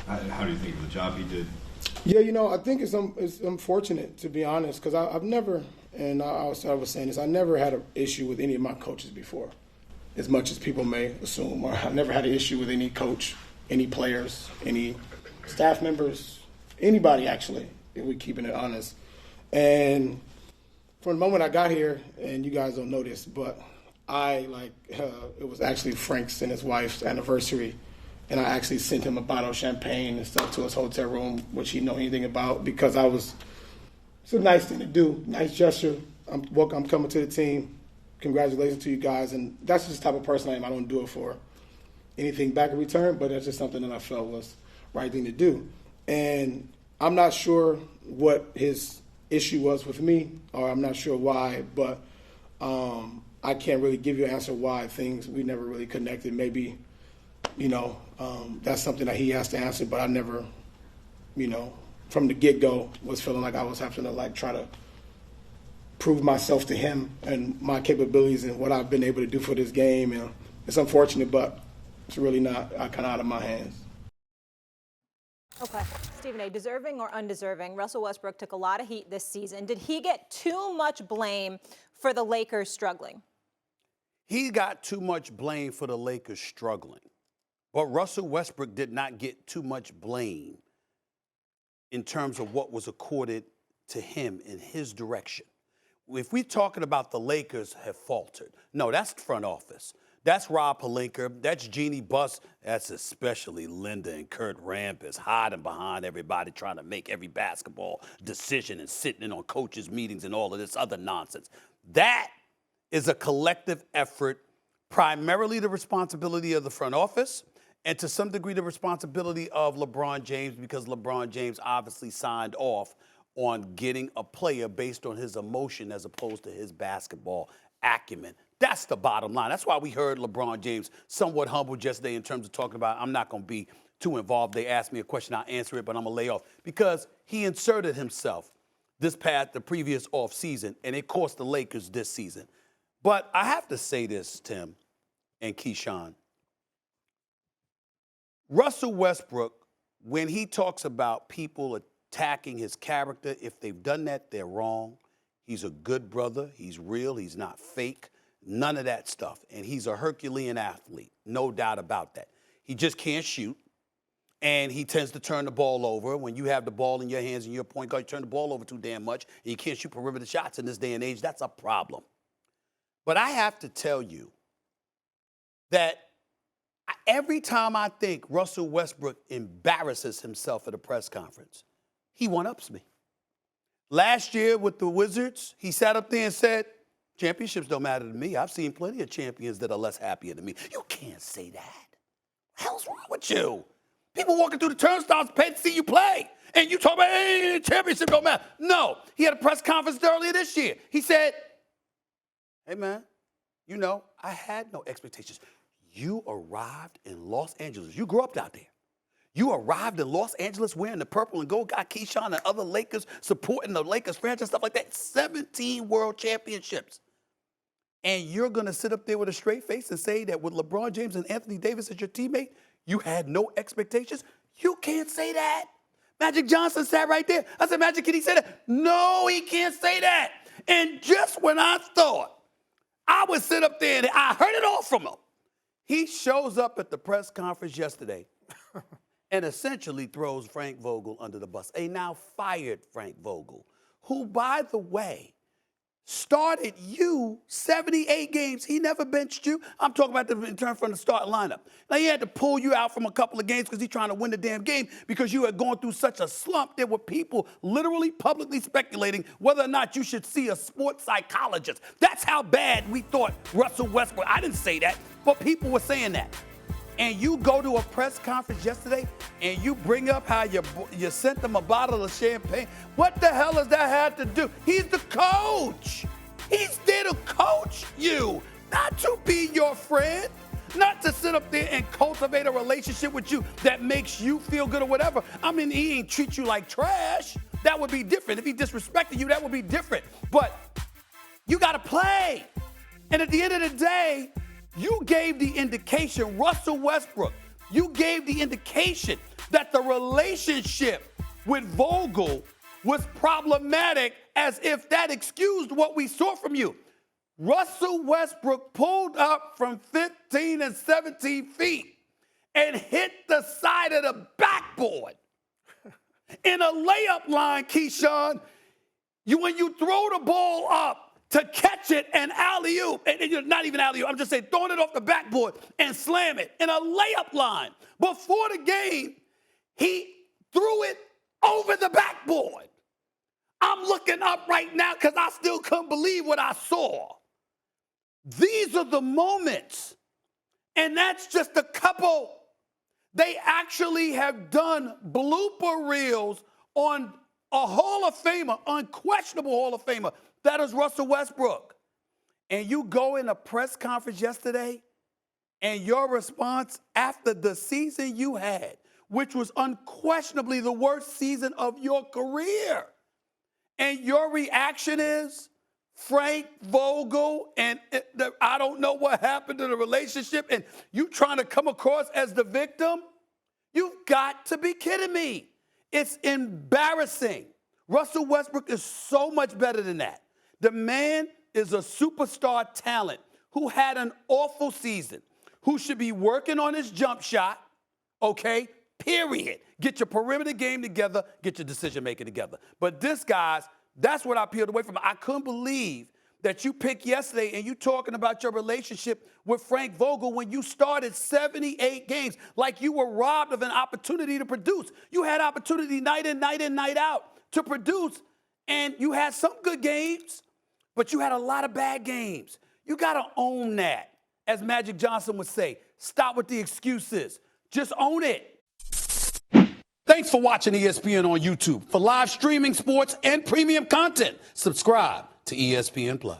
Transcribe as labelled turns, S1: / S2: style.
S1: How do you think of the job he did?
S2: Yeah, I think it's unfortunate, to be honest, because I've never, and I was saying this, I never had an issue with any of my coaches before, as much as people may assume. Or I never had an issue with any coach, any players, any staff members, anybody actually, if we're keeping it honest. And from the moment I got here, and you guys don't know this, but it was actually Frank's and his wife's anniversary, and I actually sent him a bottle of champagne and stuff to his hotel room, which he didn't know anything about, because it's a nice thing to do, nice gesture. I'm coming to the team. Congratulations to you guys. And that's just the type of person I am. I don't do it for anything back in return, but that's just something that I felt was the right thing to do. And I'm not sure what his issue was with me, or I'm not sure why, but I can't really give you an answer why we never really connected. Maybe, that's something that he has to answer, but I never, from the get-go was feeling like I was having to try to prove myself to him and my capabilities and what I've been able to do for this game. And it's unfortunate, but it's really not kind of out of my hands.
S3: Okay. Stephen A., deserving or undeserving, Russell Westbrook took a lot of heat this season. Did he get too much blame for the Lakers struggling?
S4: He got too much blame for the Lakers struggling. But Russell Westbrook did not get too much blame in terms of what was accorded to him in his direction. If we're talking about the Lakers have faltered, no, that's the front office. That's Rob Pelinka. That's Jeannie Buss. That's especially Linda and Kurt Rampus hiding behind everybody, trying to make every basketball decision and sitting in on coaches' meetings and all of this other nonsense. That is a collective effort, primarily the responsibility of the front office, and to some degree the responsibility of LeBron James, because LeBron James obviously signed off on getting a player based on his emotion as opposed to his basketball acumen. That's the bottom line. That's why we heard LeBron James somewhat humbled yesterday in terms of talking about, I'm not going to be too involved. They asked me a question, I'll answer it, but I'm going to lay off. Because he inserted himself the previous offseason, and it cost the Lakers this season. But I have to say this, Tim and Keyshawn. Russell Westbrook, when he talks about people attacking his character, if they've done that, they're wrong. He's a good brother. He's real. He's not fake. None of that stuff. And he's a Herculean athlete, no doubt about that. He just can't shoot, and he tends to turn the ball over. When you have the ball in your hands and you're a point guard, you turn the ball over too damn much, and you can't shoot perimeter shots in this day and age. That's a problem. But I have to tell you that every time I think Russell Westbrook embarrasses himself at a press conference, he one-ups me. Last year with the Wizards, he sat up there and said, championships don't matter to me. I've seen plenty of champions that are less happier than me. You can't say that. What the hell's wrong with you? People walking through the turnstiles pay to see you play. And you talk about, hey, championship don't matter. No. He had a press conference earlier this year. He said, hey, man, I had no expectations. You arrived in Los Angeles. You grew up out there. You arrived in Los Angeles wearing the purple and gold, got Keyshawn and other Lakers supporting the Lakers franchise, stuff like that. 17 world championships. And you're going to sit up there with a straight face and say that with LeBron James and Anthony Davis as your teammate, you had no expectations? You can't say that. Magic Johnson sat right there. I said, Magic, can he say that? No, he can't say that. And just when I thought I would sit up there and I heard it all from him, he shows up at the press conference yesterday and essentially throws Frank Vogel under the bus, a now fired Frank Vogel, who, by the way, started you 78 games. He never benched you. I'm talking about the return from the starting lineup. Now, he had to pull you out from a couple of games because he's trying to win the damn game because you had gone through such a slump. There were people literally publicly speculating whether or not you should see a sports psychologist. That's how bad we thought Russell Westbrook. I didn't say that, but people were saying that. And you go to a press conference yesterday and you bring up how you sent them a bottle of champagne. What the hell does that have to do? He's the coach. He's there to coach you, not to be your friend, not to sit up there and cultivate a relationship with you that makes you feel good or whatever. I mean, he ain't treat you like trash. That would be different. If he disrespected you, that would be different. But you got to play. And at the end of the day, you gave the indication, Russell Westbrook, You gave the indication that the relationship with Vogel was problematic, as if that excused what we saw from you. Russell Westbrook pulled up from 15 and 17 feet and hit the side of the backboard in a layup line, Keyshawn. When you throw the ball up to catch it and alley-oop, and not even alley-oop, I'm just saying throwing it off the backboard and slam it in a layup line. Before the game, he threw it over the backboard. I'm looking up right now because I still couldn't believe what I saw. These are the moments, and that's just a couple. They actually have done blooper reels on a Hall of Famer, unquestionable Hall of Famer. That is Russell Westbrook. And you go in a press conference yesterday, and your response after the season you had, which was unquestionably the worst season of your career, and your reaction is Frank Vogel, and I don't know what happened to the relationship, and you trying to come across as the victim? You've got to be kidding me. It's embarrassing. Russell Westbrook is so much better than that. The man is a superstar talent who had an awful season, who should be working on his jump shot, okay, period. Get your perimeter game together, get your decision-making together. But this, guys, that's what I peeled away from. I couldn't believe that you picked yesterday and you talking about your relationship with Frank Vogel when you started 78 games like you were robbed of an opportunity to produce. You had opportunity night in, night out to produce, and you had some good games, but you had a lot of bad games. You got to own that. As Magic Johnson would say, stop with the excuses. Just own it. Thanks for watching ESPN on YouTube. For live streaming, sports, and premium content, subscribe to ESPN+.